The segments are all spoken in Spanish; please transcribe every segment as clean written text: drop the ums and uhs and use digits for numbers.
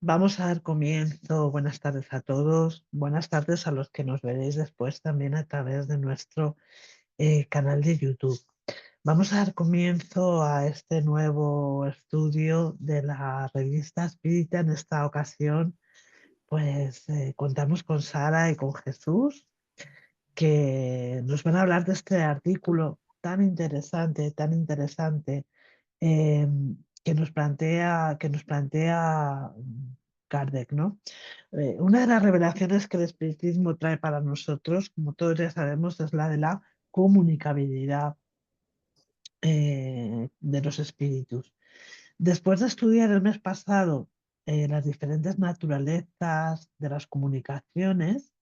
Vamos a dar comienzo. Buenas tardes a todos. Buenas tardes a los que nos veréis después también a través de nuestro canal de YouTube. Vamos a dar comienzo a este nuevo estudio de la revista Espírita. En esta ocasión, pues contamos con Sara y con Jesús, que nos van a hablar de este artículo tan interesante, eh, que nos plantea Kardec, ¿no? Una de las revelaciones que el espiritismo trae para nosotros, como todos ya sabemos, es la de la comunicabilidad de los espíritus. Después de estudiar el mes pasado las diferentes naturalezas de las comunicaciones,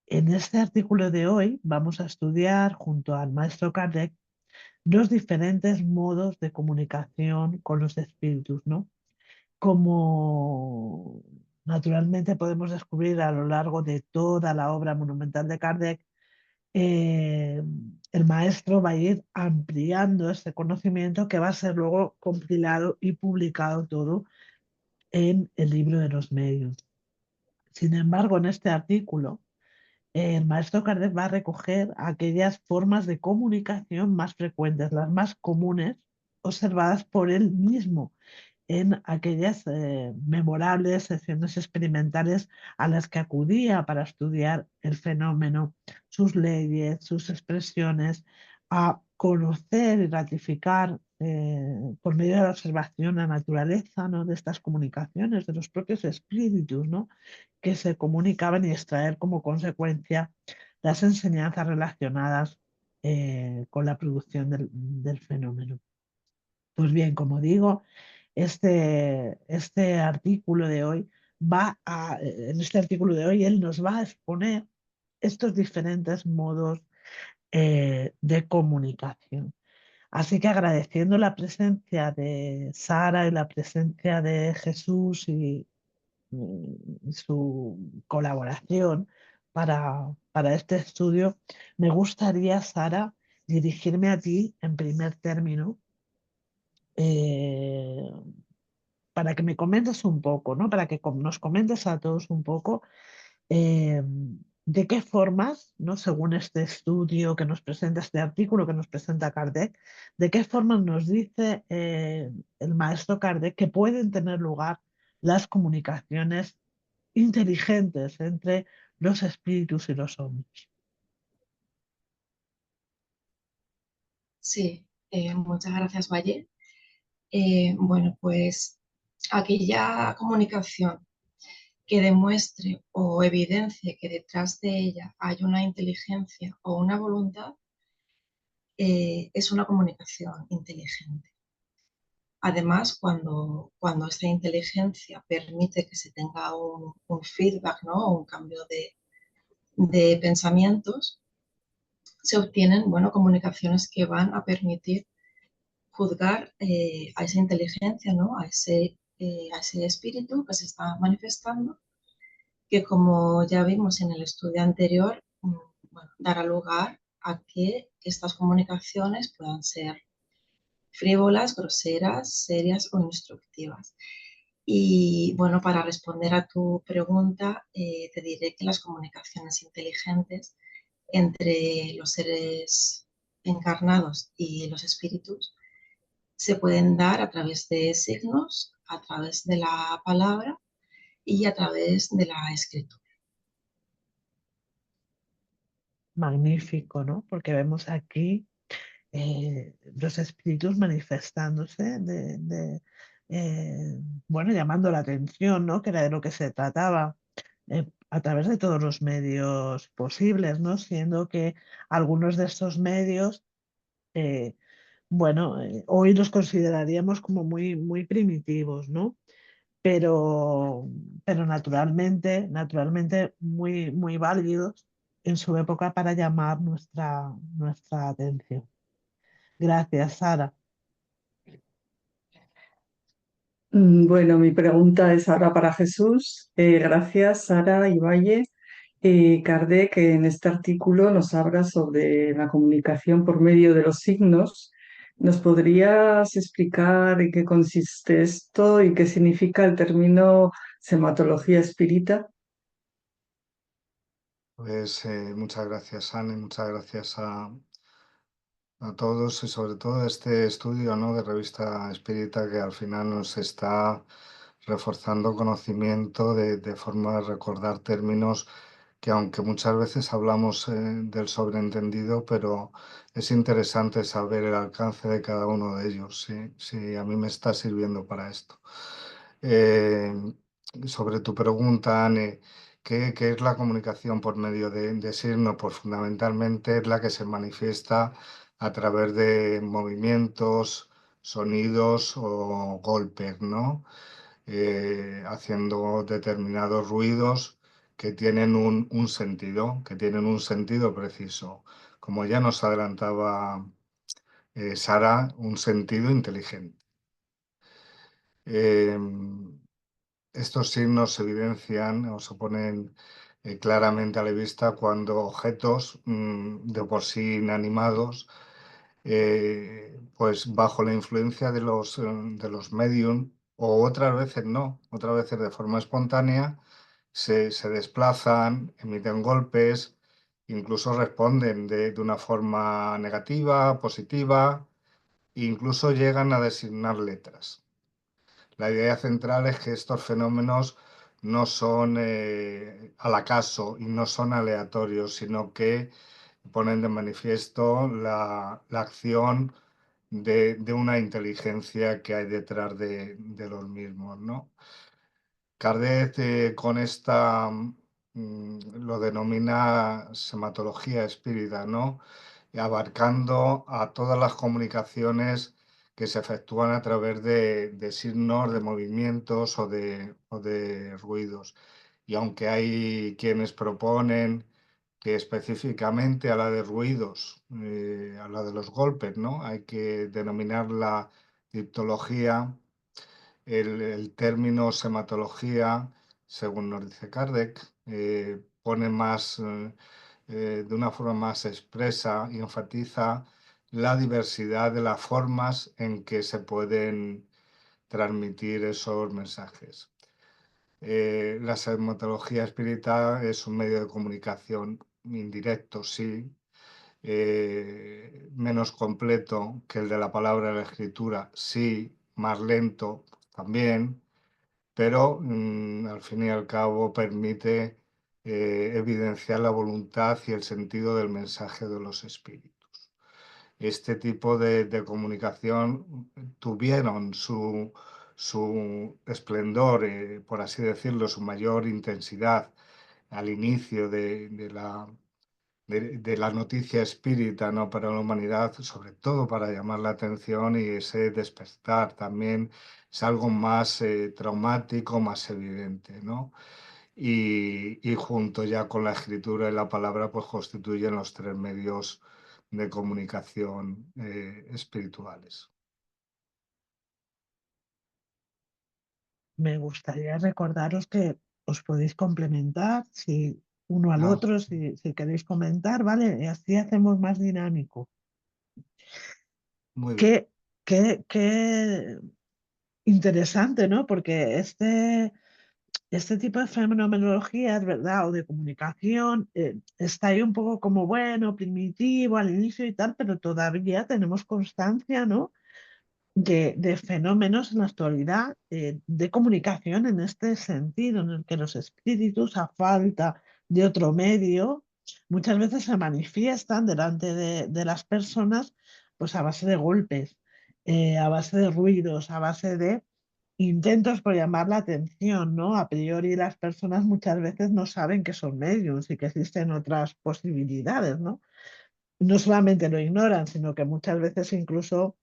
en este artículo de hoy vamos a estudiar junto al maestro Kardec los diferentes modos de comunicación con los espíritus, ¿no? Como naturalmente podemos descubrir a lo largo de toda la obra monumental de Kardec, eh, el maestro va a ir ampliando este conocimiento que va a ser luego compilado y publicado todo en el libro de los medios. Sin embargo, en este artículo, el maestro Kardec va a recoger aquellas formas de comunicación más frecuentes, las más comunes, observadas por él mismo en aquellas memorables sesiones experimentales a las que acudía para estudiar el fenómeno, sus leyes, sus expresiones, a conocer y ratificar por medio de la observación la naturaleza, ¿no?, de estas comunicaciones, de los propios espíritus, ¿no?, que se comunicaban, y extraer como consecuencia las enseñanzas relacionadas con la producción del fenómeno. Pues bien, como digo, este artículo de hoy en este artículo de hoy él nos va a exponer estos diferentes modos de comunicación. Así que, agradeciendo la presencia de Sara y la presencia de Jesús y su colaboración para este estudio, me gustaría, Sara, dirigirme a ti en primer término, eh, para que me comentes un poco, ¿no? Para que nos comentes a todos un poco eh, de qué formas, ¿no?, según este estudio que nos presenta, este artículo que nos presenta Kardec, de qué formas nos dice el maestro Kardec que pueden tener lugar las comunicaciones inteligentes entre los espíritus y los hombres. Sí, muchas gracias, Valle. Bueno, pues aquella comunicación que demuestre o evidencie que detrás de ella hay una inteligencia o una voluntad, es una comunicación inteligente. Además, cuando esta inteligencia permite que se tenga un feedback, ¿no?, un cambio de pensamientos, se obtienen, bueno, comunicaciones que van a permitir juzgar a esa inteligencia, ¿no?, a ese espíritu que se está manifestando, que, como ya vimos en el estudio anterior, bueno, dará lugar a que estas comunicaciones puedan ser frívolas, groseras, serias o instructivas. Y bueno, para responder a tu pregunta, te diré que las comunicaciones inteligentes entre los seres encarnados y los espíritus se pueden dar a través de signos, a través de la palabra y a través de la escritura. Magnífico, ¿no? Porque vemos aquí los espíritus manifestándose bueno, llamando la atención, ¿no?, que era de lo que se trataba, a través de todos los medios posibles, ¿no? Siendo que algunos de estos medios, eh, bueno, hoy los consideraríamos como muy primitivos, ¿no? Pero, pero naturalmente muy válidos en su época para llamar nuestra atención. Gracias, Sara. Bueno, mi pregunta es ahora para Jesús. Gracias, Sara y Valle. Kardec en este artículo nos habla sobre la comunicación por medio de los signos ¿Nos podrías explicar en qué consiste esto y qué significa el término sematología espírita? Pues muchas gracias, Anne, muchas gracias a todos y sobre todo este estudio, ¿no?, de Revista Espírita que al final nos está reforzando conocimiento de forma de recordar términos que aunque muchas veces hablamos del sobreentendido, pero es interesante saber el alcance de cada uno de ellos, sí, sí, a mí me está sirviendo para esto. Eh, sobre tu pregunta, Anne, ¿qué es la comunicación por medio de signos? Pues fundamentalmente es la que se manifiesta a través de movimientos, sonidos o golpes, ¿no? Haciendo determinados ruidos que tienen un sentido, que tienen un sentido preciso. Como ya nos adelantaba Sara, un sentido inteligente. Eh, Estos signos se evidencian o se ponen claramente a la vista cuando objetos de por sí inanimados, pues bajo la influencia de los medium, o otras veces no, otras veces de forma espontánea, se desplazan, emiten golpes, incluso responden de una forma negativa, positiva, e incluso llegan a designar letras. La idea central es que estos fenómenos no son al acaso y no son aleatorios, sino que ponen de manifiesto la acción de una inteligencia que hay detrás de los mismos, ¿no? Kardec con esta lo denomina sematología espírita, ¿no? Abarcando a todas las comunicaciones que se efectúan a través de signos, de movimientos o de ruidos. Y aunque hay quienes proponen que específicamente a la de ruidos, a la de los golpes, ¿no?, hay que denominar la diptología, el término sematología, según nos dice Kardec, pone más, de una forma más expresa y enfatiza la diversidad de las formas en que se pueden transmitir esos mensajes. La sematología espiritual es un medio de comunicación indirecto, sí, menos completo que el de la palabra y la escritura, sí, más lento también, pero al fin y al cabo permite evidenciar la voluntad y el sentido del mensaje de los espíritus. Este tipo de comunicación tuvieron su esplendor, por así decirlo, su mayor intensidad al inicio de la noticia espírita, ¿no?, para la humanidad, sobre todo para llamar la atención, y ese despertar también es algo más traumático, más evidente, ¿no? Y junto ya con la escritura y la palabra, pues constituyen los tres medios de comunicación espirituales. Me gustaría recordaros que os podéis complementar si uno al Ah, otro, si queréis comentar, ¿vale? Y así hacemos más dinámico. muy bien. Qué interesante, ¿no? Porque este tipo de fenomenología, es verdad, o de comunicación, está ahí un poco como, bueno, primitivo al inicio y tal, pero todavía tenemos constancia, ¿no?, de fenómenos en la actualidad de comunicación en este sentido, en el que los espíritus, a falta de otro medio, muchas veces se manifiestan delante de las personas, pues a base de golpes, a base de ruidos, a base de intentos por llamar la atención, ¿no? A priori las personas muchas veces no saben que son mediums y que existen otras posibilidades, ¿no? No solamente lo ignoran, sino que muchas veces incluso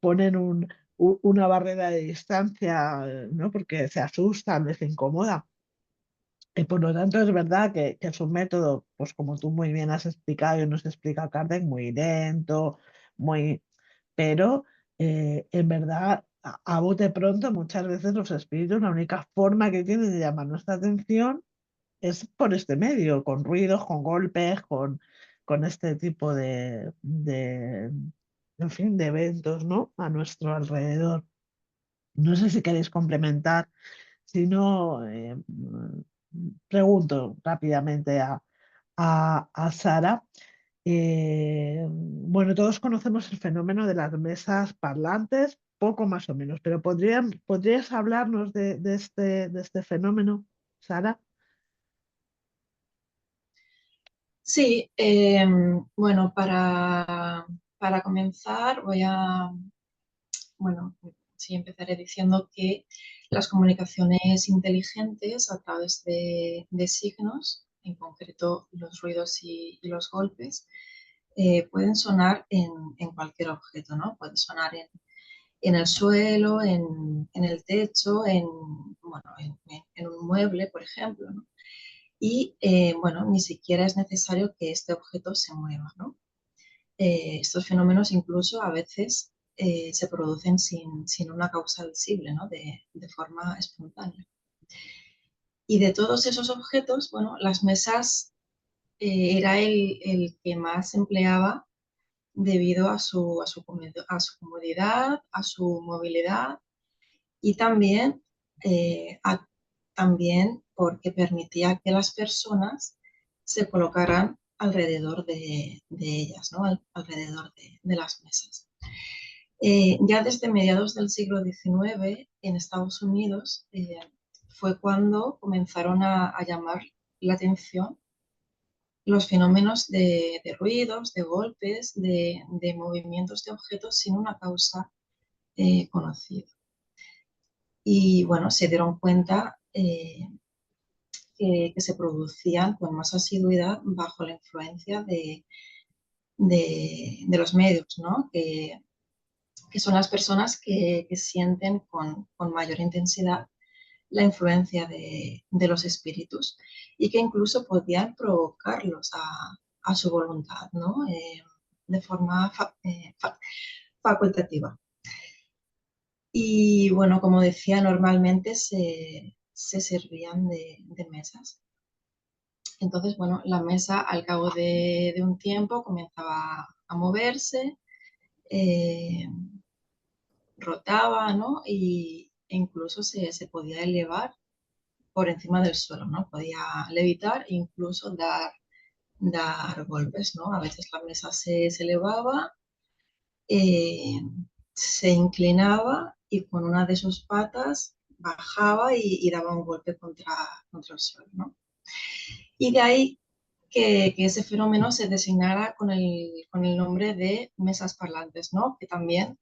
ponen una barrera de distancia, ¿no?, porque se asustan, les incomoda. Y por lo tanto es verdad que es un método, pues como tú muy bien has explicado y nos explica Kardec, muy lento, muy... pero en verdad, a bote pronto, muchas veces los espíritus, la única forma que tienen de llamar nuestra atención es por este medio, con ruidos, con golpes, con este tipo en fin, de eventos, ¿no? A nuestro alrededor. No sé si queréis complementar, si no, pregunto rápidamente a Sara. Bueno, todos conocemos el fenómeno de las mesas parlantes, poco más o menos, pero ¿podrías hablarnos de este fenómeno, Sara? Sí, bueno, para comenzar bueno, sí, empezaré diciendo que las comunicaciones inteligentes a través de signos, en concreto los ruidos y los golpes, pueden sonar en cualquier objeto, ¿no? Pueden sonar en el suelo, en el techo, bueno, en un mueble, por ejemplo, ¿no? Y bueno, ni siquiera es necesario que este objeto se mueva, ¿no? Estos fenómenos incluso a veces se producen sin una causa visible, ¿no? De forma espontánea. Y de todos esos objetos, bueno, las mesas era el que más se empleaba debido a su comodidad, a su movilidad y también, también porque permitía que las personas se colocaran alrededor de ellas, ¿no? Alrededor de las mesas. Ya desde mediados del siglo XIX en Estados Unidos fue cuando comenzaron a llamar la atención los fenómenos de ruidos, de golpes, de movimientos de objetos sin una causa conocida. Y bueno, se dieron cuenta que se producían con más asiduidad bajo la influencia de los medios, ¿no? Que son las personas que sienten con mayor intensidad la influencia de los espíritus y que incluso podían provocarlos a su voluntad, ¿no? De forma facultativa. Y bueno, como decía, normalmente se servían de mesas. Entonces, bueno, la mesa al cabo de un tiempo comenzaba a moverse, eh, rotaba, ¿no? E incluso se podía elevar por encima del suelo, ¿no? Podía levitar e incluso dar golpes, ¿no? A veces la mesa se elevaba, eh, se inclinaba y con una de sus patas bajaba y daba un golpe contra el suelo, ¿no? Y de ahí que ese fenómeno se designara con el nombre de mesas parlantes, ¿no? Que también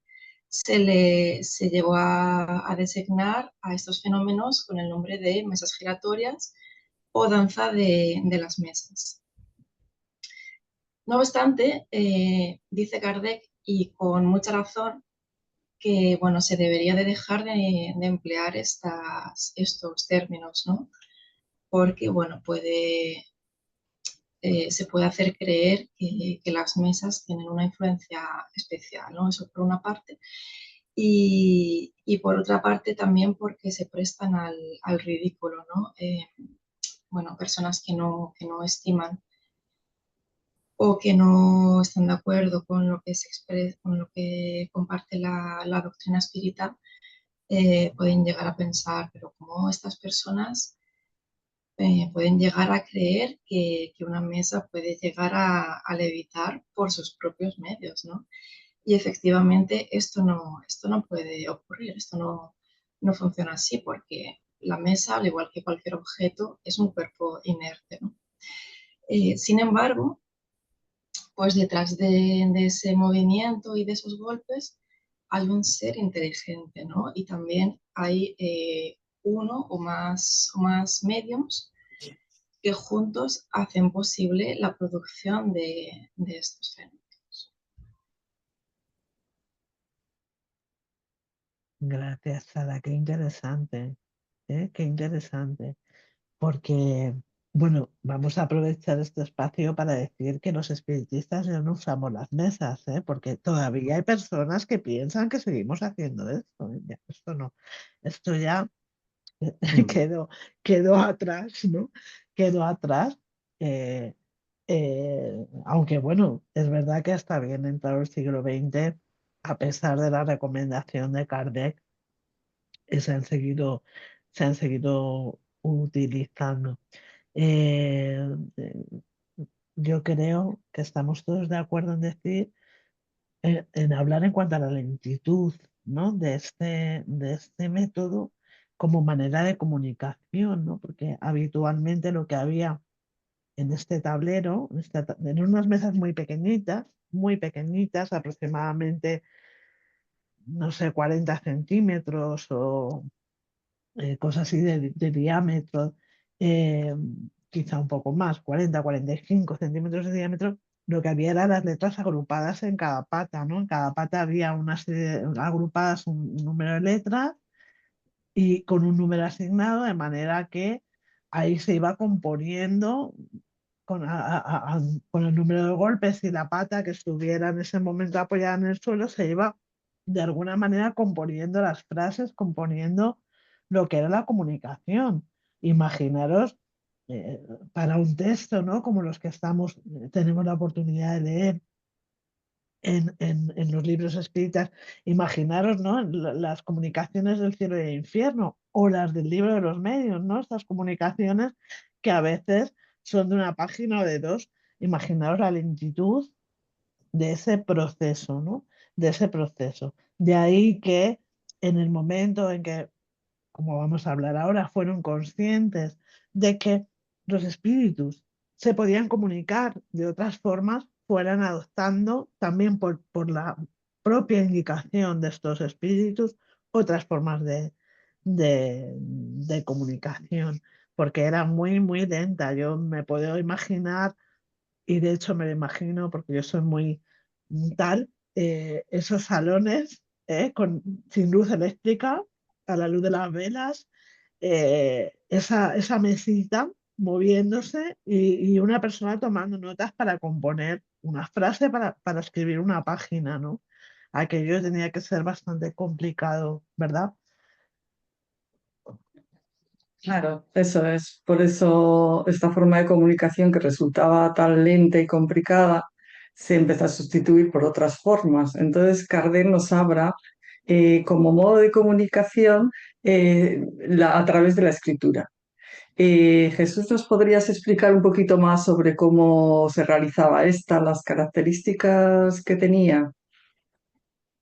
se llegó a designar a estos fenómenos con el nombre de mesas giratorias o danza de las mesas. No obstante, dice Kardec, y con mucha razón, que bueno, se debería de dejar de emplear estos términos, ¿no? Porque bueno, se puede hacer creer que las mesas tienen una influencia especial, ¿no? Eso por una parte. Y por otra parte también porque se prestan al ridículo, ¿no? Bueno, personas que no estiman o que no están de acuerdo con lo que se expresa, con lo que comparte la doctrina espírita, pueden llegar a pensar, pero ¿cómo estas personas pueden llegar a creer que una mesa puede llegar a levitar por sus propios medios, ¿no? Y efectivamente esto no puede ocurrir, esto no funciona así porque la mesa, al igual que cualquier objeto, es un cuerpo inerte, ¿no? Sin embargo, pues detrás de ese movimiento y de esos golpes hay un ser inteligente, ¿no? Y también hay uno o más mediums que juntos hacen posible la producción de estos fenómenos. Gracias, Sara, qué interesante, ¿eh? Qué interesante. Porque, bueno, vamos a aprovechar este espacio para decir que los espiritistas ya no usamos las mesas, ¿eh? Porque todavía hay personas que piensan que seguimos haciendo esto, ¿eh? Esto ya quedó, quedó atrás, ¿no? Quedó atrás. eh, Aunque bueno, es verdad que hasta bien entrado el siglo XX a pesar de la recomendación de Kardec, se han seguido utilizando. Eh, eh, yo creo que estamos todos de acuerdo en decir, en hablar en cuanto a la lentitud, ¿no? de este método como manera de comunicación, ¿no? Porque habitualmente lo que había en este tablero, en unas mesas muy pequeñitas, aproximadamente, no sé, 40 centímetros o cosas así de diámetro, eh, quizá un poco más, 45 centímetros de diámetro, lo que había eran las letras agrupadas en cada pata, ¿no? En cada pata había una serie agrupadas un número de letras y con un número asignado, de manera que ahí se iba componiendo con el número de golpes y la pata que estuviera en ese momento apoyada en el suelo, se iba de alguna manera componiendo las frases, componiendo lo que era la comunicación. Imaginaros eh, para un texto, ¿no? Como los que tenemos la oportunidad de leer en los libros espíritas, imaginaros, ¿no? Las comunicaciones del cielo y del infierno o las del libro de los medios, ¿no? Estas comunicaciones que a veces son de una página o de dos. Imaginaros la lentitud de ese proceso, ¿no? De ese proceso. De ahí que en el momento en que, como vamos a hablar ahora, fueron conscientes de que los espíritus se podían comunicar de otras formas, fueran adoptando también por la propia indicación de estos espíritus otras formas de comunicación, porque era muy, muy lenta. Yo me puedo imaginar, y de hecho me lo imagino porque yo soy muy tal, esos salones sin luz eléctrica, a la luz de las velas, esa mesita moviéndose y una persona tomando notas para componer una frase, para escribir una página, ¿no? Aquello tenía que ser bastante complicado, ¿verdad? Claro, eso es. Por eso esta forma de comunicación que resultaba tan lenta y complicada se empezó a sustituir por otras formas. Entonces, Kardec nos habla como modo de comunicación a través de la escritura. Jesús, ¿nos podrías explicar un poquito más sobre cómo se realizaba esta, las características que tenía?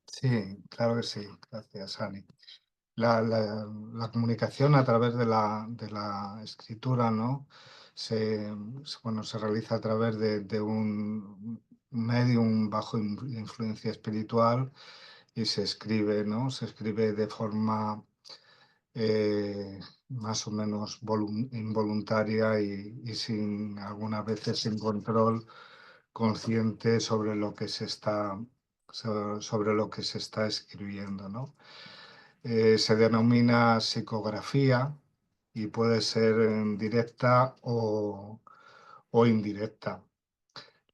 Sí, claro que sí. Gracias, Ani. La comunicación a través de la escritura, ¿no? Bueno, se realiza a través de un medium bajo influencia espiritual y se escribe, ¿no? Se escribe de forma más o menos involuntaria y sin algunas veces sin control consciente sobre lo que se está, sobre lo que se está escribiendo, ¿no? Se denomina psicografía y puede ser directa o indirecta.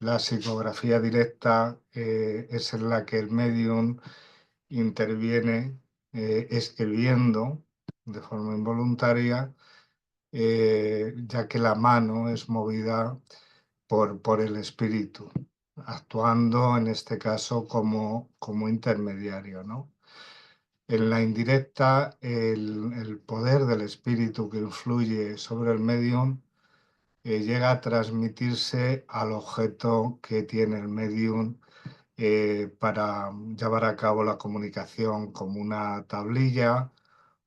La psicografía directa es en la que el medium interviene escribiendo de forma involuntaria, ya que la mano es movida por el espíritu, actuando en este caso como intermediario, ¿no? En la indirecta, el poder del espíritu que influye sobre el medium llega a transmitirse al objeto que tiene el medium para llevar a cabo la comunicación, como una tablilla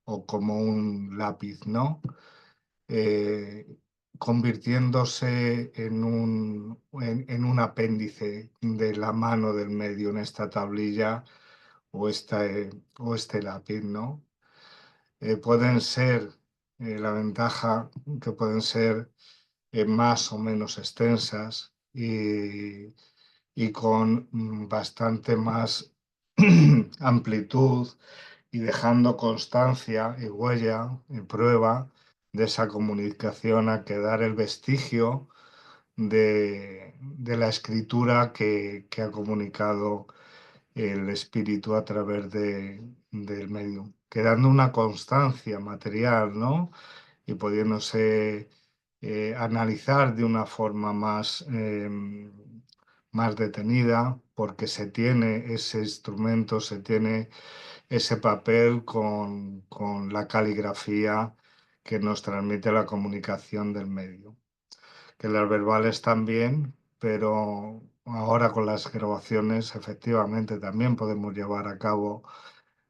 o como un lápiz, ¿no? Eh, convirtiéndose en un apéndice de la mano del medio en esta tablilla o este lápiz, ¿no? Pueden ser, la ventaja que pueden ser más o menos extensas y con bastante más amplitud y dejando constancia y huella y prueba de esa comunicación a quedar el vestigio de la escritura que ha comunicado el espíritu a través del medio, quedando una constancia material, ¿no? Y pudiéndose analizar de una forma más detenida porque se tiene ese instrumento, se tiene ese papel con la caligrafía que nos transmite la comunicación del medio. Que las verbales también, pero ahora con las grabaciones efectivamente también podemos llevar a cabo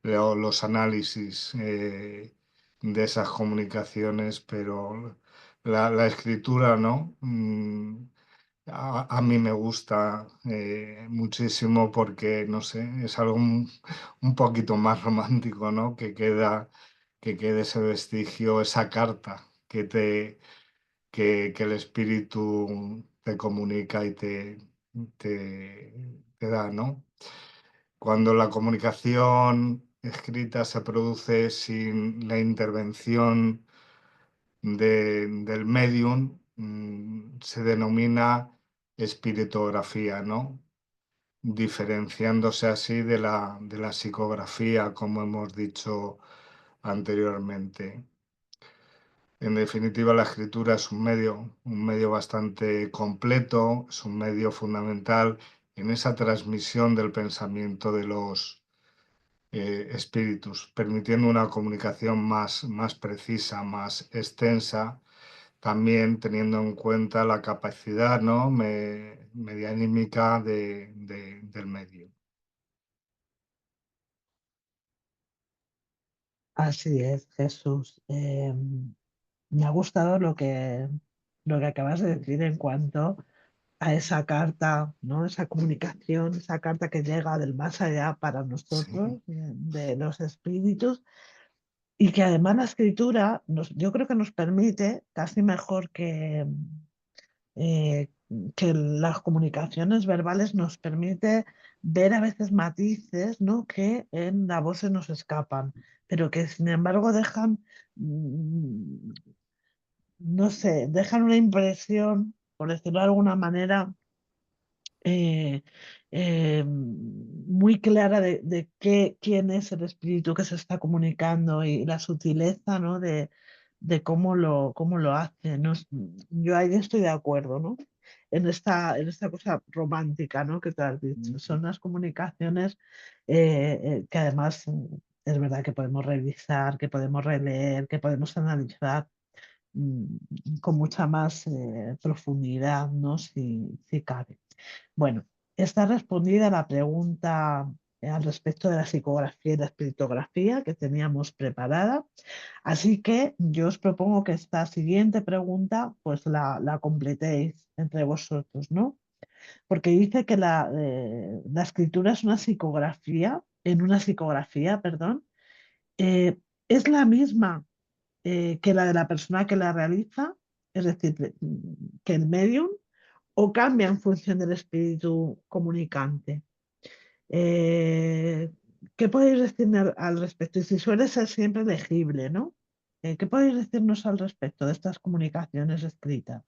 los análisis de esas comunicaciones, pero la escritura, ¿no? A mí me gusta muchísimo porque, no sé, es algo un poquito más romántico, ¿no? Que quede ese vestigio, esa carta que el espíritu te comunica y te da, ¿no? Cuando la comunicación escrita se produce sin la intervención del medium, se denomina espiritografía, ¿no? Diferenciándose así de la psicografía, como hemos dicho anteriormente. En definitiva, la escritura es un medio bastante completo, es un medio fundamental en esa transmisión del pensamiento de los espíritus, permitiendo una comunicación más precisa, más extensa, también teniendo en cuenta la capacidad, ¿no? Medianímica del medio. Así es, Jesús. Me ha gustado lo que acabas de decir en cuanto a esa carta, ¿no? Esa comunicación, esa carta que llega del más allá para nosotros, Sí. de los espíritus, y que además la escritura yo creo que nos permite, casi mejor eh, que las comunicaciones verbales, nos permite ver a veces matices, ¿no? Que en la voz se nos escapan, pero que sin embargo dejan, no sé, dejan una impresión, por decirlo de alguna manera, eh, muy clara de quién es el espíritu que se está comunicando y la sutileza, ¿no? De cómo lo hace, ¿no? Yo ahí estoy de acuerdo, ¿no? En esta cosa romántica, ¿no? Que te has dicho. Son las comunicaciones que además es verdad que podemos revisar, que podemos releer, que podemos analizar con mucha más profundidad, ¿no? Si cabe. Bueno, está respondida la pregunta al respecto de la psicografía y la espiritografía que teníamos preparada. Así que yo os propongo que esta siguiente pregunta pues la completéis entre vosotros, ¿no? Porque dice que la escritura es una psicografía, en una psicografía, perdón, eh, es la misma que la de la persona que la realiza, es decir, que el medium, o cambia en función del espíritu comunicante. Eh, ¿Qué podéis decirme al respecto? Y si suele ser siempre legible, ¿no? ¿Qué podéis decirnos al respecto de estas comunicaciones escritas?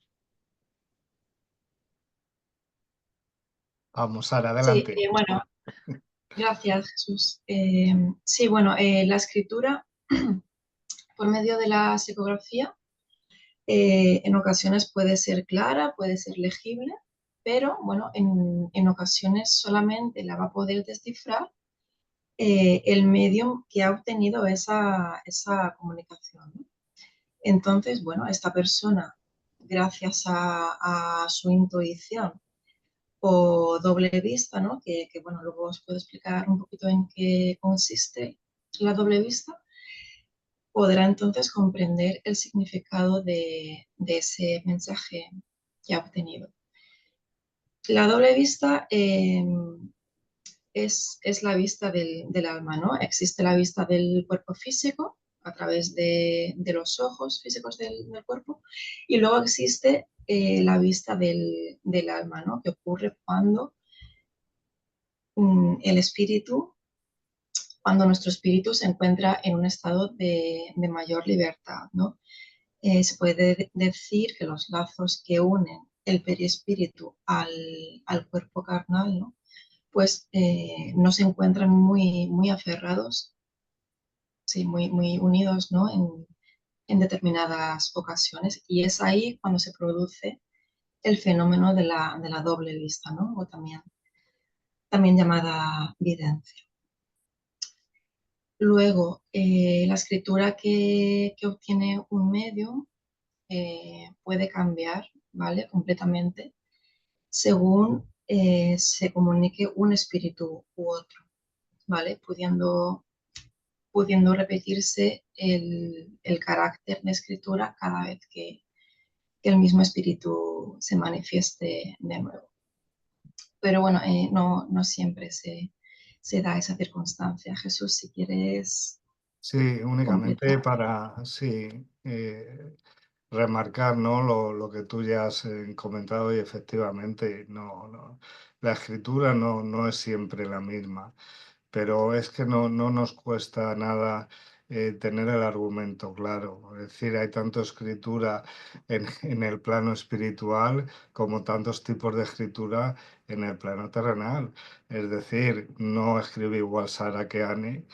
Vamos, Sara, Sí, adelante. bueno, gracias, Jesús. Sí, bueno, la escritura por medio de la psicografía en ocasiones puede ser clara, puede ser legible, pero bueno, en ocasiones solamente la va a poder descifrar el medium que ha obtenido esa comunicación, ¿no? Entonces, bueno, esta persona, gracias a su intuición o doble vista, ¿no? Bueno, luego os puedo explicar un poquito en qué consiste la doble vista, podrá entonces comprender el significado de ese mensaje que ha obtenido. La doble vista es la vista del alma, ¿no? Existe la vista del cuerpo físico a través de los ojos físicos del cuerpo y luego existe la vista del alma, ¿no? Que ocurre cuando el espíritu, cuando nuestro espíritu se encuentra en un estado de mayor libertad, ¿no? Se puede decir que los lazos que unen el perispíritu al cuerpo carnal, ¿no? Pues no se encuentran muy aferrados, sí, muy unidos, ¿no? En determinadas ocasiones. Y es ahí cuando se produce el fenómeno de la doble vista, ¿no? O también también llamada videncia. Luego, la escritura que obtiene un medium puede cambiar, ¿vale? Completamente, según se comunique un espíritu u otro, ¿vale? Pudiendo repetirse el carácter de escritura cada vez que el mismo espíritu se manifieste de nuevo. Pero bueno, no siempre se da esa circunstancia. Jesús, si quieres Sí, únicamente completar. para remarcar, ¿no? Lo que tú ya has comentado y efectivamente la escritura no es siempre la misma, pero es que no nos cuesta nada tener el argumento claro. Es decir, hay tanto escritura en el plano espiritual como tantos tipos de escritura en el plano terrenal. Es decir, no escribe igual Sara que Annie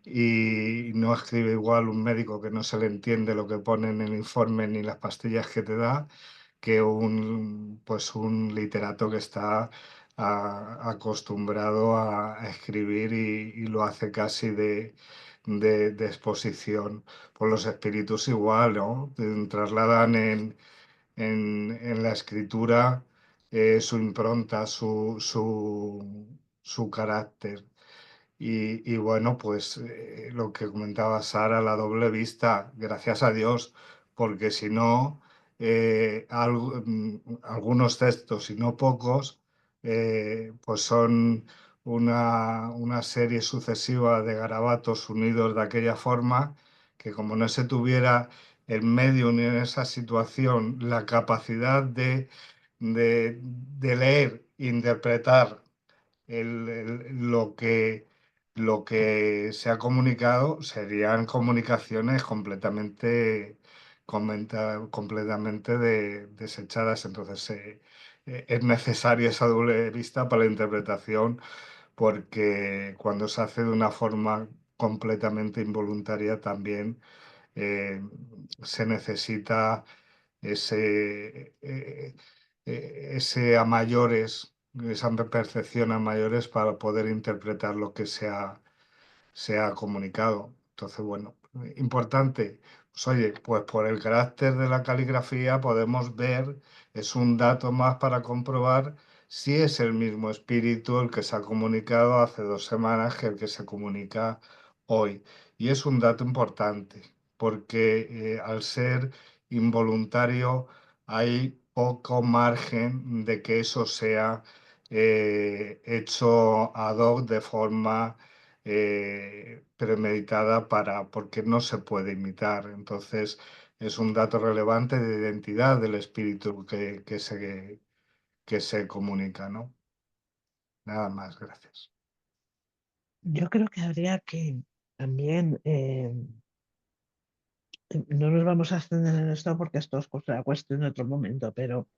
y no escribe igual un médico que no se le entiende lo que pone en el informe ni las pastillas que te da que pues un literato que está acostumbrado a escribir y lo hace casi de exposición. Por los espíritus igual, ¿no? Trasladan en la escritura su impronta, su carácter. Y bueno, pues lo que comentaba Sara, la doble vista, gracias a Dios, porque si no, algunos textos, y no pocos, pues son una serie sucesiva de garabatos unidos de aquella forma que como no se tuviera en medio ni en esa situación la capacidad de leer, interpretar lo que se ha comunicado serían comunicaciones completamente desechadas. Entonces, es necesaria esa doble vista para la interpretación, porque cuando se hace de una forma completamente involuntaria también eh, se necesita ese a mayores, esa percepción a mayores para poder interpretar lo que se ha comunicado. Entonces, bueno, importante. Pues oye, pues por el carácter de la caligrafía podemos ver, es un dato más para comprobar si es el mismo espíritu el que se ha comunicado hace 2 semanas que el que se comunica hoy. Y es un dato importante, porque al ser involuntario hay poco margen de que eso sea hecho ad hoc de forma premeditada porque no se puede imitar. Entonces, es un dato relevante de identidad del espíritu que se comunica, ¿no? Nada más, gracias. Yo creo que habría que también, no nos vamos a extender en esto porque esto es la cuestión de otro momento, pero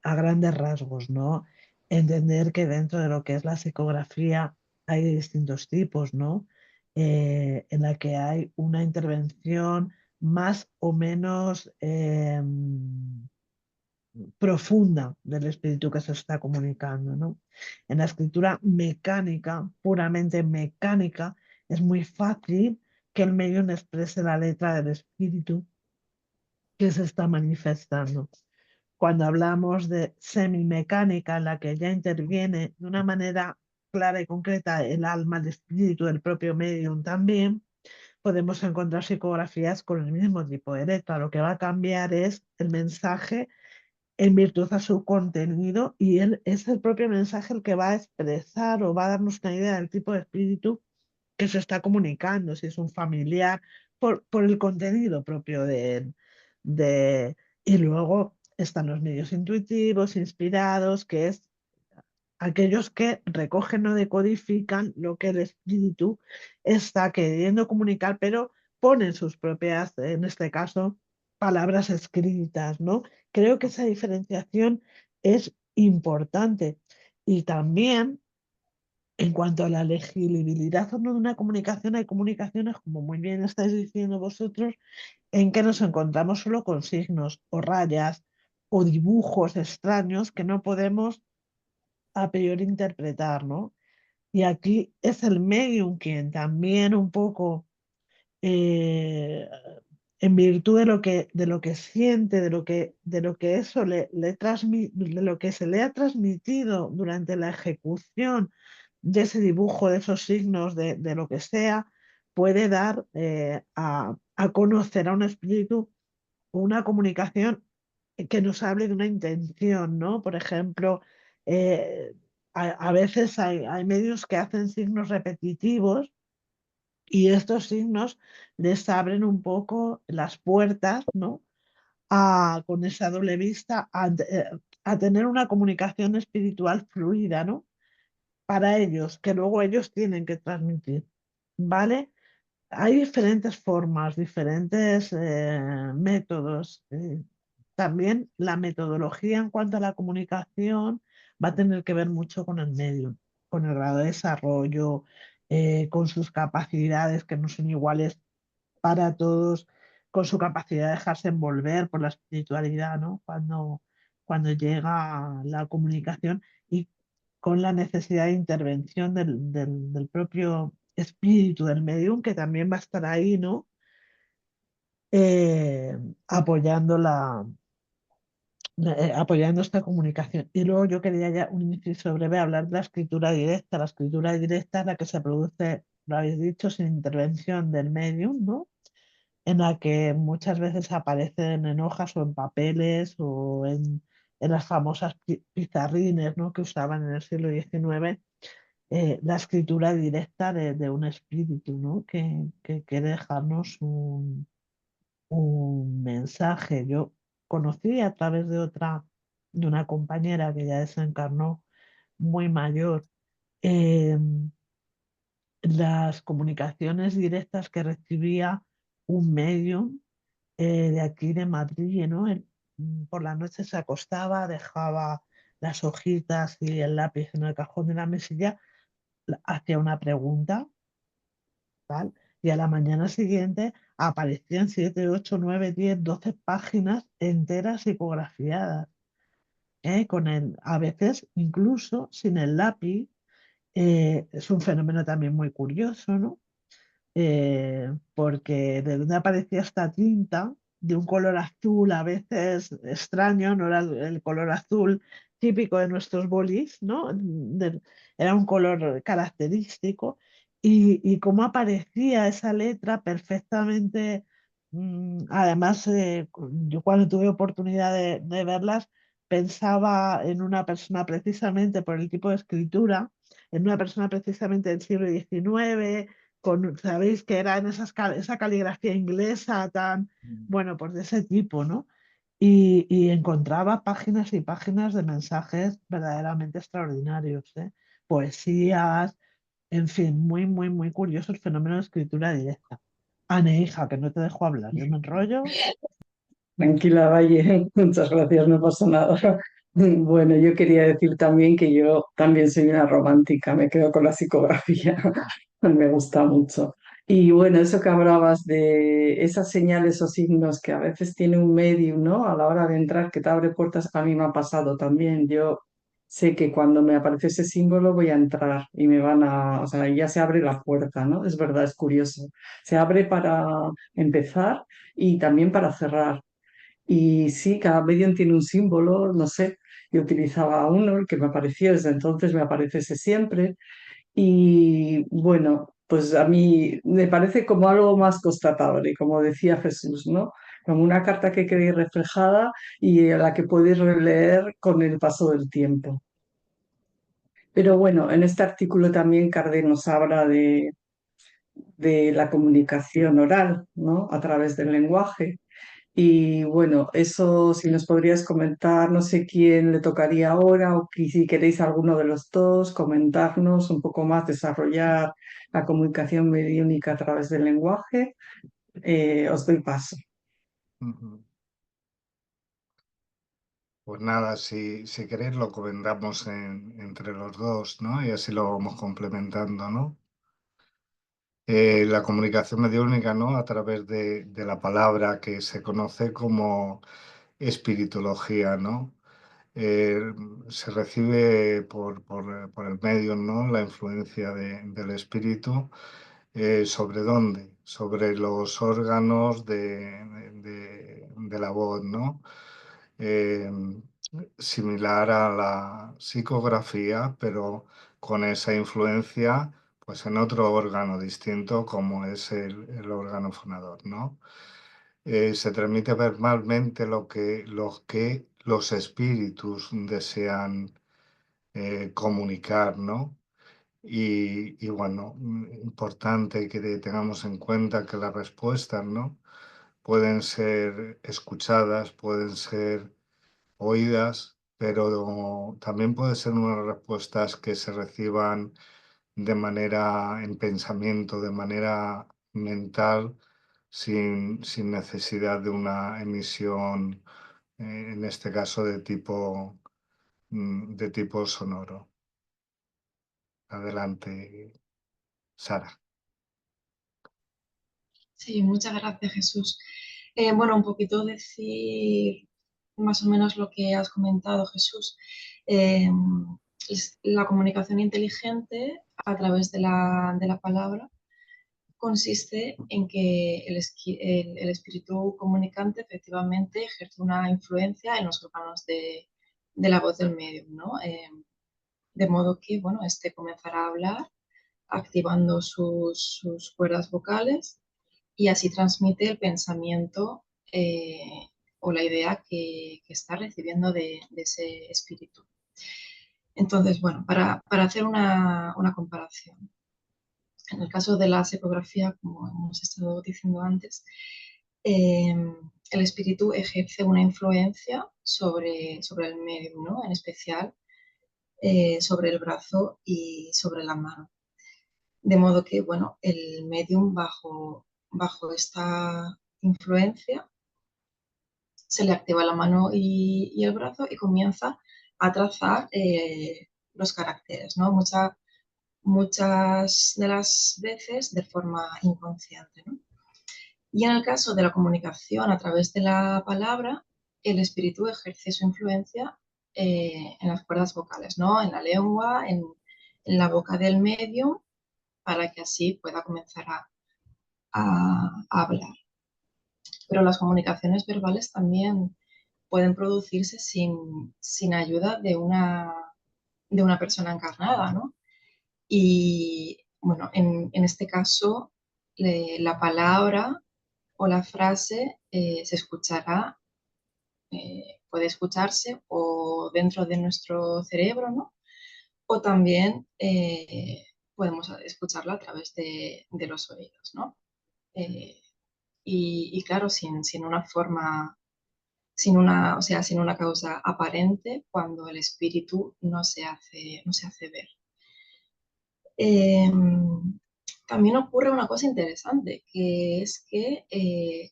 a grandes rasgos, ¿no? Entender que dentro de lo que es la psicografía hay distintos tipos, ¿no? En la que hay una intervención más o menos profunda del espíritu que se está comunicando, ¿no? En la escritura mecánica, puramente mecánica, es muy fácil que el medium exprese la letra del espíritu que se está manifestando. Cuando hablamos de semimecánica, en la que ya interviene de una manera clara y concreta el alma, el espíritu del propio medium también, podemos encontrar psicografías con el mismo tipo de letra. Lo que va a cambiar es el mensaje en virtud a su contenido y él es el propio mensaje el que va a expresar o va a darnos una idea del tipo de espíritu que se está comunicando, si es un familiar, por el contenido propio de él. Y luego están los medios intuitivos, inspirados, que es aquellos que recogen o decodifican lo que el espíritu está queriendo comunicar, pero ponen sus propias, en este caso, palabras escritas, ¿no? Creo que esa diferenciación es importante. Y también, en cuanto a la legibilidad o no de una comunicación, hay comunicaciones, como muy bien estáis diciendo vosotros, en que nos encontramos solo con signos o rayas o dibujos extraños que no podemos a priori interpretar, ¿no? Y aquí es el medium quien también un poco, eh, en virtud de lo que siente, de lo que eso de lo que se le ha transmitido durante la ejecución de ese dibujo, de esos signos, de lo que sea, puede dar a conocer a un espíritu una comunicación que nos hable de una intención, ¿no? Por ejemplo, eh, a veces hay medios que hacen signos repetitivos y estos signos les abren un poco las puertas, ¿no? Con esa doble vista, a tener una comunicación espiritual fluida, ¿no? Para ellos, que luego ellos tienen que transmitir, ¿vale? Hay diferentes formas, diferentes métodos. También la metodología en cuanto a la comunicación va a tener que ver mucho con el medio, con el grado de desarrollo, con sus capacidades que no son iguales para todos, con su capacidad de dejarse envolver por la espiritualidad, ¿no? Cuando llega la comunicación y con la necesidad de intervención del propio espíritu del medium, que también va a estar ahí, ¿no? Eh, apoyando apoyando esta comunicación. Y luego yo quería ya un inciso breve hablar de la escritura directa. La escritura directa es la que se produce, lo habéis dicho, sin intervención del medium, ¿no? En la que muchas veces aparecen en hojas o en papeles o en las famosas pizarrines, ¿no? Que usaban en el siglo XIX, la escritura directa de un espíritu, ¿no? Que quiere dejarnos un mensaje. Yo conocí a través de una compañera que ya desencarnó, muy mayor, eh, las comunicaciones directas que recibía un medium de aquí de Madrid, ¿no? Por la noche se acostaba, dejaba las hojitas y el lápiz en el cajón de la mesilla, hacía una pregunta, ¿vale? Y a la mañana siguiente aparecían 7, 8, 9, 10, 12 páginas enteras psicografiadas, a veces incluso sin el lápiz. Es un fenómeno también muy curioso, ¿no? Porque de dónde aparecía esta tinta de un color azul a veces extraño, no era el color azul típico de nuestros bolis, ¿no? Era un color característico y cómo aparecía esa letra perfectamente. Además, yo cuando tuve oportunidad de verlas, pensaba en una persona precisamente por el tipo de escritura, en una persona precisamente del siglo XIX, sabéis que era en esa caligrafía inglesa tan, bueno, pues de ese tipo, ¿no? Y encontraba páginas y páginas de mensajes verdaderamente extraordinarios, ¿eh? Poesías, en fin, muy, muy, muy curioso el fenómeno de escritura directa. Ane, hija, que no te dejo hablar, yo me enrollo. Tranquila, Valle, muchas gracias, no pasa nada. Bueno, yo quería decir también que yo también soy una romántica, me quedo con la psicografía, me gusta mucho. Y bueno, eso que hablabas de esas señales o signos que a veces tiene un medium, ¿no? A la hora de entrar, que te abre puertas, a mí me ha pasado también. Yo sé que cuando me aparece ese símbolo voy a entrar y me van a, o sea, ya se abre la puerta, ¿no? Es verdad, es curioso. Se abre para empezar y también para cerrar. Y sí, cada medium tiene un símbolo, no sé, yo utilizaba uno, el que me apareció, desde entonces me aparece ese siempre. Y bueno, pues a mí me parece como algo más constatable, como decía Jesús, ¿no? Como una carta que queda ahí reflejada y a la que puedes releer con el paso del tiempo. Pero bueno, en este artículo también Kardec nos habla de la comunicación oral, ¿no? A través del lenguaje. Y bueno, eso si nos podrías comentar, no sé quién le tocaría ahora o si queréis alguno de los dos, comentarnos un poco más, desarrollar la comunicación mediúnica a través del lenguaje, os doy paso. Ujú. Pues nada, si queréis lo comentamos entre los dos, ¿no? Y así lo vamos complementando, ¿no? La comunicación mediúnica, ¿no? A través de la palabra que se conoce como espiritología, ¿no? eh, se recibe por el medio, ¿no? La influencia del espíritu. ¿Sobre dónde? Sobre los órganos de la voz, ¿no? Eh, Similar a la psicografía, pero con esa influencia pues en otro órgano distinto como es el órgano fonador, ¿no? Se transmite verbalmente lo que los espíritus desean comunicar, ¿no? Y bueno, importante que tengamos en cuenta que las respuestas, ¿no? Pueden ser escuchadas, pueden ser oídas, pero también pueden ser unas respuestas que se reciban de manera en pensamiento, de manera mental, sin necesidad de una emisión, en este caso de tipo sonoro. Adelante, Sara. Sí, muchas gracias, Jesús. Bueno, un poquito decir más o menos lo que has comentado, Jesús. Eh, la comunicación inteligente a través de la palabra consiste en que el espíritu comunicante efectivamente ejerce una influencia en los órganos de la voz del medium, ¿no? De modo que, bueno, este comenzará a hablar activando sus cuerdas vocales y así transmite el pensamiento o la idea que está recibiendo de ese espíritu. Entonces, bueno, para hacer una comparación, en el caso de la psicografía, como hemos estado diciendo antes, el espíritu ejerce una influencia sobre el medium, ¿no? En especial sobre el brazo y sobre la mano. De modo que, bueno, el medium bajo esta influencia se le activa la mano y el brazo y comienza a trazar los caracteres, ¿no? Muchas de las veces de forma inconsciente, ¿no? Y en el caso de la comunicación a través de la palabra, el espíritu ejerce su influencia en las cuerdas vocales, ¿no? En la lengua, en la boca del medium, para que así pueda comenzar a hablar. Pero las comunicaciones verbales también pueden producirse sin ayuda de una persona encarnada, ¿no? Y bueno, en este caso, la palabra o la frase se escuchará, puede escucharse o dentro de nuestro cerebro, ¿no? O también podemos escucharla a través de los oídos, ¿no? Eh, y claro, sin una forma, o sea, sin una causa aparente cuando el espíritu no se hace ver. Eh, También ocurre una cosa interesante, que es que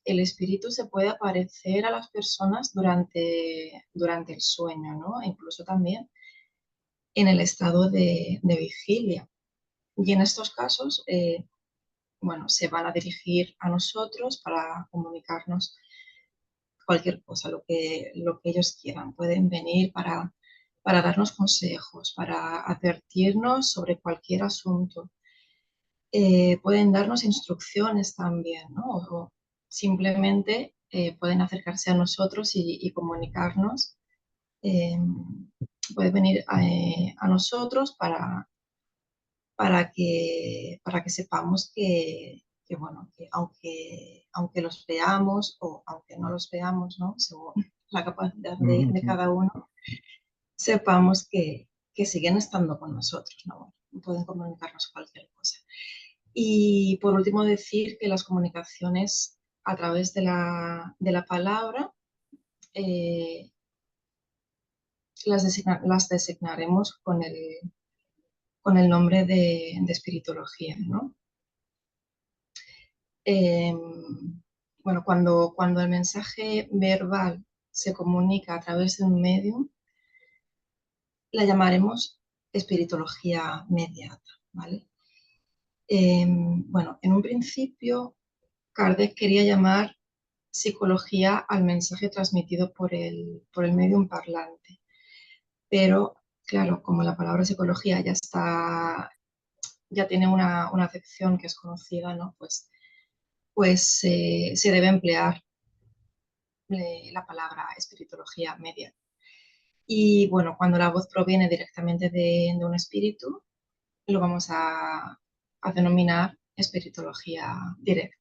el espíritu se puede aparecer a las personas durante el sueño, ¿no? E incluso también en el estado de vigilia. Y en estos casos, bueno, se van a dirigir a nosotros para comunicarnos cualquier cosa, lo que ellos quieran. Pueden venir para darnos consejos, para advertirnos sobre cualquier asunto. Pueden darnos instrucciones también, ¿no? O simplemente pueden acercarse a nosotros y comunicarnos. Eh, Puede venir a nosotros para que sepamos bueno, que aunque los veamos o aunque no los veamos, ¿no? Según la capacidad de cada uno, sepamos que siguen estando con nosotros, ¿no? Pueden comunicarnos cualquier cosa. Y por último decir que las comunicaciones a través de la palabra eh, las designaremos con el nombre de espiritología, ¿no? Bueno, cuando el mensaje verbal se comunica a través de un medium, la llamaremos espiritología mediata, ¿vale? Bueno, en un principio, Kardec quería llamar psicología al mensaje transmitido por el medium parlante, pero claro, como la palabra psicología ya tiene una acepción que es conocida, ¿no? Pues se debe emplear la palabra espiritología media. Y bueno, cuando la voz proviene directamente de un espíritu, lo vamos a denominar espiritología directa.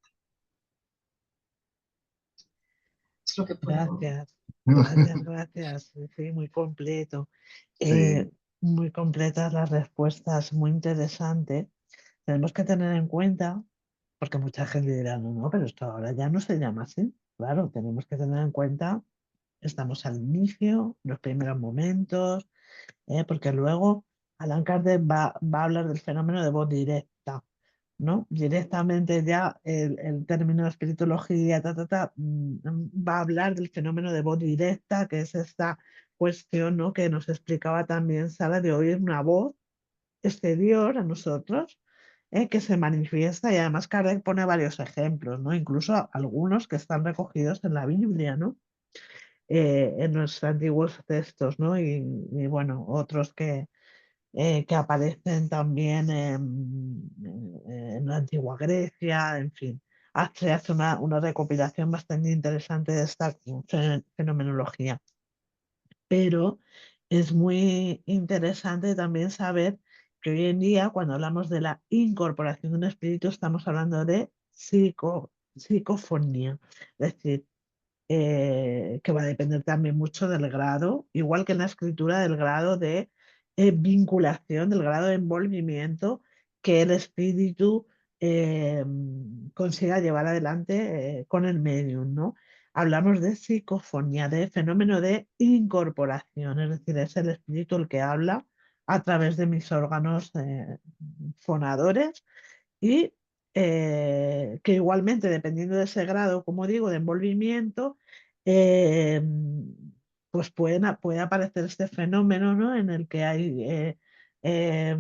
Es lo que puedo. Gracias, gracias, gracias. Sí, muy completo. Sí, Muy completas las respuestas, muy interesante. Tenemos que tener en cuenta, porque mucha gente dirá, no, no, pero esto ahora ya no se llama así. Claro, tenemos que tener en cuenta, estamos al inicio, los primeros momentos, porque luego Allan Kardec va a hablar del fenómeno de voz directa, ¿no? Directamente ya el término de espiritología va a hablar del fenómeno de voz directa, que es esta cuestión, ¿no? Que nos explicaba también Sara, de oír una voz exterior a nosotros, que se manifiesta, y además Kardec pone varios ejemplos, ¿no? Incluso algunos que están recogidos en la Biblia, ¿no? En los antiguos textos, ¿no? Y bueno, otros que aparecen también en la antigua Grecia, en fin. Se hace una recopilación bastante interesante de esta fenomenología. Pero es muy interesante también saber que hoy en día, cuando hablamos de la incorporación de un espíritu, estamos hablando de psicofonía. Es decir, que va a depender también mucho del grado, igual que en la escritura, del grado de vinculación, del grado de envolvimiento que el espíritu eh, consiga llevar adelante con el medium, ¿no? Hablamos de psicofonía, de fenómeno de incorporación, es decir, es el espíritu el que habla a través de mis órganos fonadores y que igualmente, dependiendo de ese grado, como digo, de envolvimiento, eh, pues puede aparecer este fenómeno, ¿no? En el que hay eh,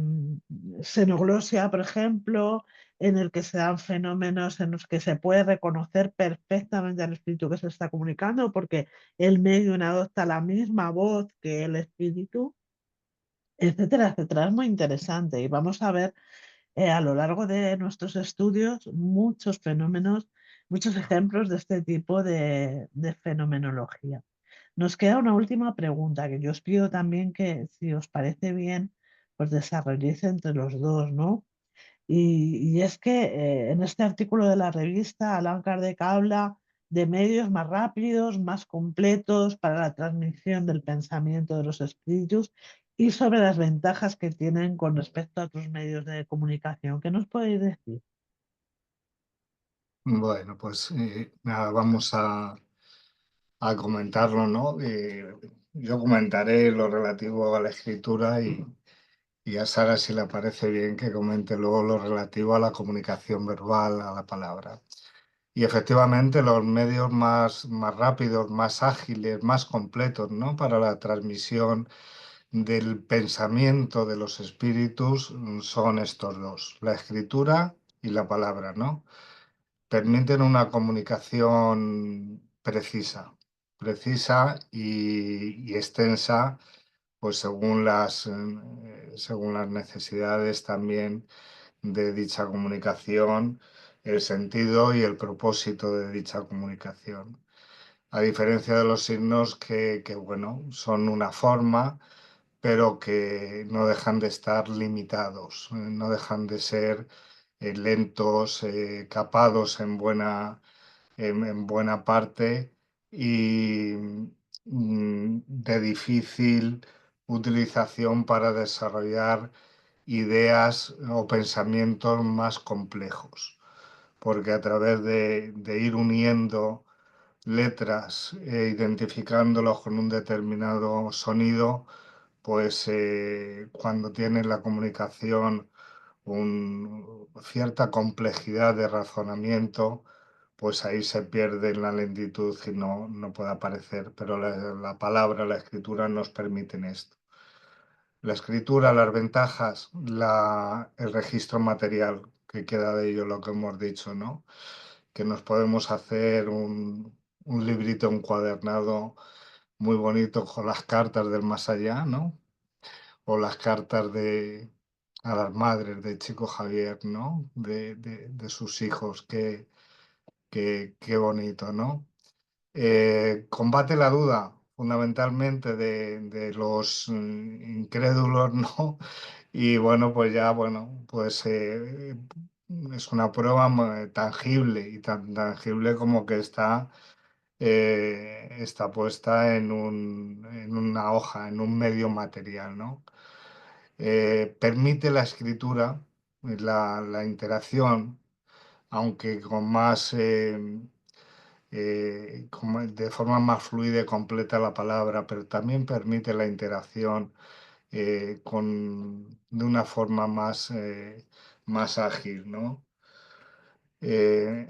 xenoglosia, por ejemplo, en el que se dan fenómenos en los que se puede reconocer perfectamente al espíritu que se está comunicando, porque el medium adopta la misma voz que el espíritu, etcétera, etcétera. Es muy interesante y vamos a ver a lo largo de nuestros estudios muchos fenómenos, muchos ejemplos de este tipo de fenomenología. Nos queda una última pregunta que yo os pido también que, si os parece bien, pues desarrolléis entre los dos, ¿no? Y es que en este artículo de la revista, Allan Kardec habla de medios más rápidos, más completos para la transmisión del pensamiento de los espíritus y sobre las ventajas que tienen con respecto a otros medios de comunicación. ¿Qué nos podéis decir? bueno, pues nada, vamos a comentarlo, ¿no? Yo comentaré lo relativo a la escritura y a Sara, si le parece bien, que comente luego lo relativo a la comunicación verbal, a la palabra. Y efectivamente los medios más rápidos, más ágiles, más completos, ¿no? Para la transmisión del pensamiento de los espíritus son estos dos, la escritura y la palabra, ¿no? Permiten una comunicación precisa y extensa, pues según las necesidades también de dicha comunicación, el sentido y el propósito de dicha comunicación. A diferencia de los signos bueno, son una forma, pero que no dejan de estar limitados, no dejan de ser lentos, capados en buena parte y de difícil utilización para desarrollar ideas o pensamientos más complejos, porque a través de ir uniendo letras e identificándolos con un determinado sonido, pues cuando tienes la comunicación cierta complejidad de razonamiento, pues ahí se pierde la lentitud y no puede aparecer, pero la palabra, la escritura nos permiten esto. La escritura, las ventajas, el registro material, que queda de ello lo que hemos dicho, ¿no? Que nos podemos hacer un librito encuadernado muy bonito con las cartas del más allá, ¿no? o las cartas a las madres de Chico Javier, ¿no? De sus hijos, qué bonito, ¿no? Combate la duda, fundamentalmente, de los incrédulos, ¿no? Y bueno, pues ya, bueno, pues es una prueba tangible y tan tangible como que está puesta en una hoja, en un medio material, ¿no? Permite la escritura, la interacción, aunque con más, de forma más fluida y completa la palabra, pero también permite la interacción de una forma más ágil, ¿no? Eh,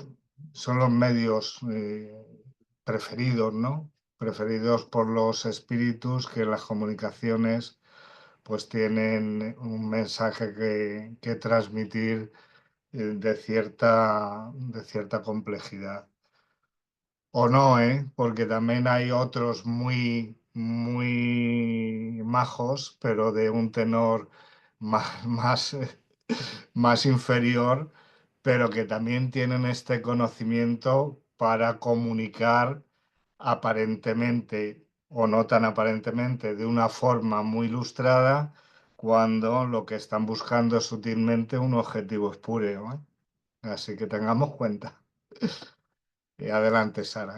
Son los medios preferidos, ¿no? Preferidos por los espíritus, que las comunicaciones pues tienen un mensaje que transmitir de cierta complejidad. O no, ¿eh? Porque también hay otros muy, muy majos, pero de un tenor más, más inferior, pero que también tienen este conocimiento para comunicar aparentemente o no tan aparentemente de una forma muy ilustrada, cuando lo que están buscando es sutilmente un objetivo espúreo, ¿eh? Así que tengamos cuenta. Adelante, Sara.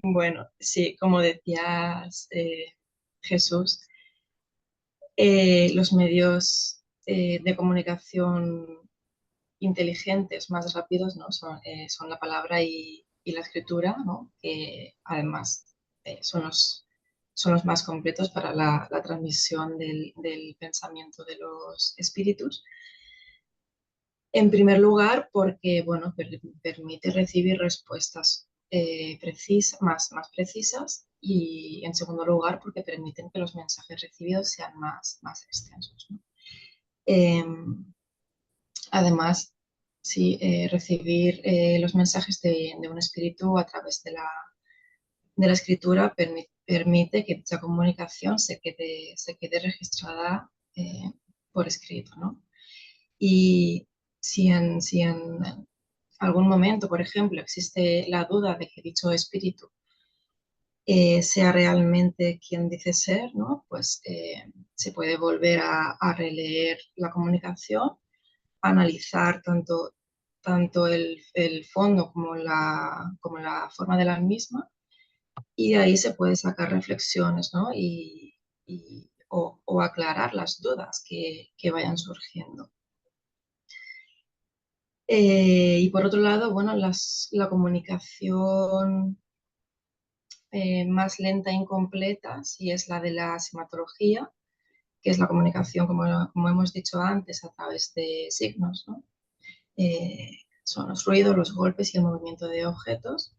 Bueno, sí, como decías, Jesús, los medios de comunicación inteligentes más rápidos, ¿no? Son la palabra y la escritura, ¿no? Que además son los más completos para la transmisión del pensamiento de los espíritus. En primer lugar, porque bueno, permite recibir respuestas más precisas, y en segundo lugar, porque permiten que los mensajes recibidos sean más extensos, ¿no? Además, sí, recibir los mensajes de un espíritu a través de la escritura permite que dicha comunicación se quede registrada por escrito, ¿no? Y si en algún momento, por ejemplo, existe la duda de que dicho espíritu sea realmente quien dice ser, ¿no? Pues se puede volver a releer la comunicación, analizar tanto el fondo como la forma de la misma, y de ahí se puede sacar reflexiones, ¿no? O aclarar las dudas que vayan surgiendo. Y por otro lado, bueno, la comunicación más lenta e incompleta sí es la de la simatología, que es la comunicación, como hemos dicho antes, a través de signos, ¿no? Son los ruidos, los golpes y el movimiento de objetos,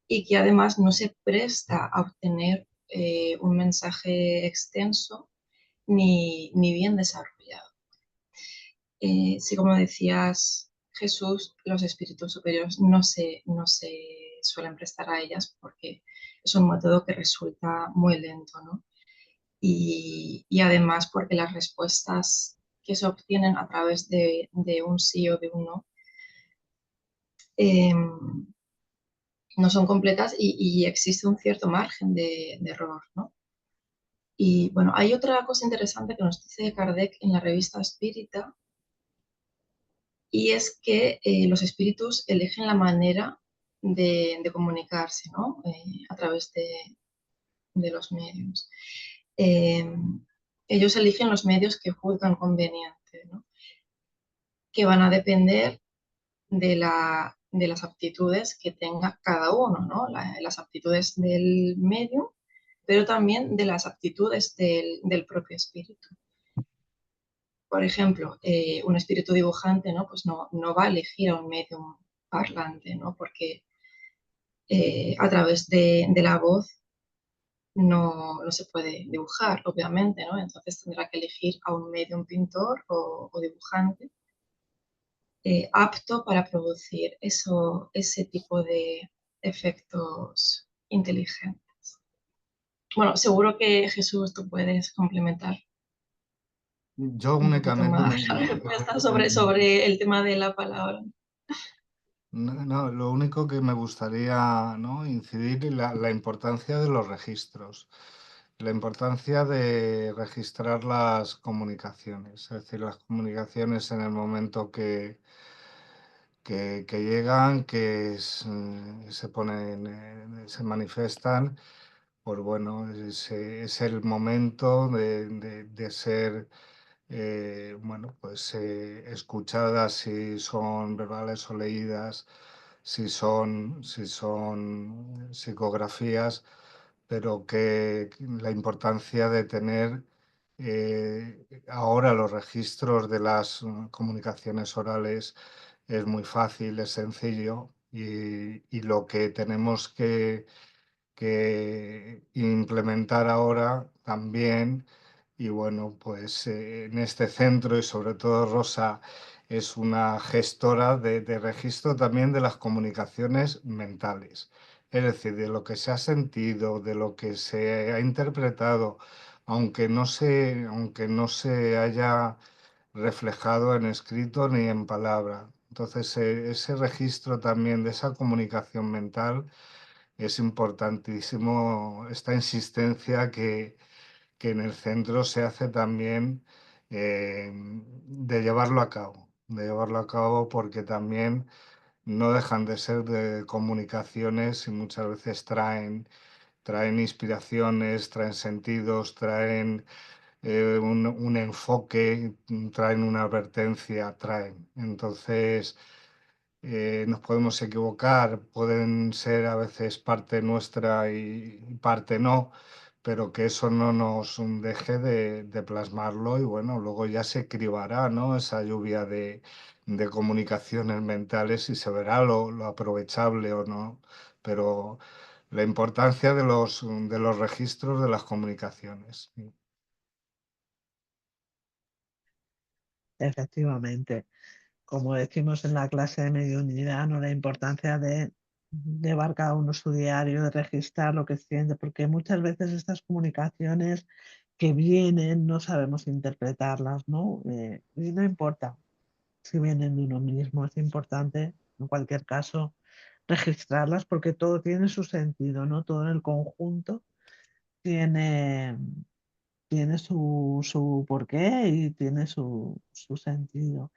y que además no se presta a obtener un mensaje extenso ni bien desarrollado. Sí, como decías, Jesús, los espíritus superiores no se suelen prestar a ellas porque es un método que resulta muy lento, ¿no? Y además porque las respuestas que se obtienen a través de un sí o de un no eh, no son completas, y existe un cierto margen de error, ¿no? Y bueno, hay otra cosa interesante que nos dice Kardec en la revista Espírita, y es que los espíritus eligen la manera de comunicarse, ¿no? A través de los medios. Eh, Ellos eligen los medios que juzgan convenientes, ¿no? Que van a depender de las aptitudes que tenga cada uno, ¿no? Las aptitudes del medio, pero también de las aptitudes del propio espíritu. Por ejemplo, un espíritu dibujante, ¿no? Pues no va a elegir a un medium parlante, ¿no? Porque a través de la voz no se puede dibujar, obviamente, ¿no? Entonces tendrá que elegir a un medium pintor o dibujante apto para producir ese tipo de efectos inteligentes. Bueno, seguro que Jesús tú puedes complementar Yo un poquito únicamente más la respuesta sobre el tema de la palabra. no, lo único que me gustaría, ¿no?, incidir en la importancia de los registros, la importancia de registrar las comunicaciones, es decir, las comunicaciones en el momento que llegan, se ponen, se manifiestan, pues bueno, es el momento de ser, bueno, pues escuchadas, si son verbales o leídas, si son psicografías, pero que la importancia de tener ahora los registros de las comunicaciones orales es muy fácil, es sencillo, y lo que tenemos que implementar ahora también. Y bueno, pues en este centro, y sobre todo Rosa es una gestora de registro también de las comunicaciones mentales, es decir, de lo que se ha sentido, de lo que se ha interpretado, aunque no se haya reflejado en escrito ni en palabra. Entonces, ese registro también de esa comunicación mental es importantísimo, esta insistencia que en el centro se hace también, de llevarlo a cabo, porque también no dejan de ser de comunicaciones y muchas veces traen inspiraciones, traen sentidos, traen un enfoque, traen una advertencia, traen. Entonces, nos podemos equivocar, pueden ser a veces parte nuestra y parte no, pero que eso no nos deje de plasmarlo, y bueno, luego ya se cribará, ¿no?, esa lluvia de comunicaciones mentales, y se verá lo aprovechable o no, pero la importancia de los registros de las comunicaciones. Efectivamente. Como decimos en la clase de mediunidad, ¿no? La importancia de llevar cada uno su diario, de registrar lo que siente, porque muchas veces estas comunicaciones que vienen no sabemos interpretarlas, ¿no? Y no importa si vienen de uno mismo, es importante, en cualquier caso, registrarlas porque todo tiene su sentido, ¿no? Todo en el conjunto tiene, tiene su porqué y tiene su sentido.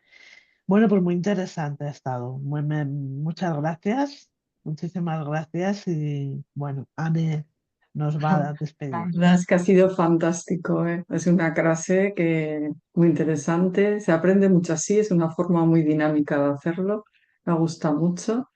Bueno, pues muy interesante ha estado. Muchas gracias, muchísimas gracias y bueno, Anne nos va a La despedir. verdad es que ha sido fantástico, ¿eh? Es una clase que muy interesante, se aprende mucho así, es una forma muy dinámica de hacerlo, me gusta mucho.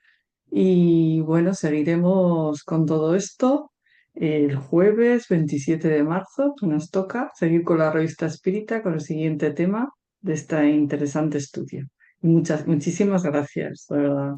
Y bueno, seguiremos con todo esto el jueves 27 de marzo, que nos toca seguir con la revista Espírita con el siguiente tema de este interesante estudio. Muchísimas gracias, de verdad.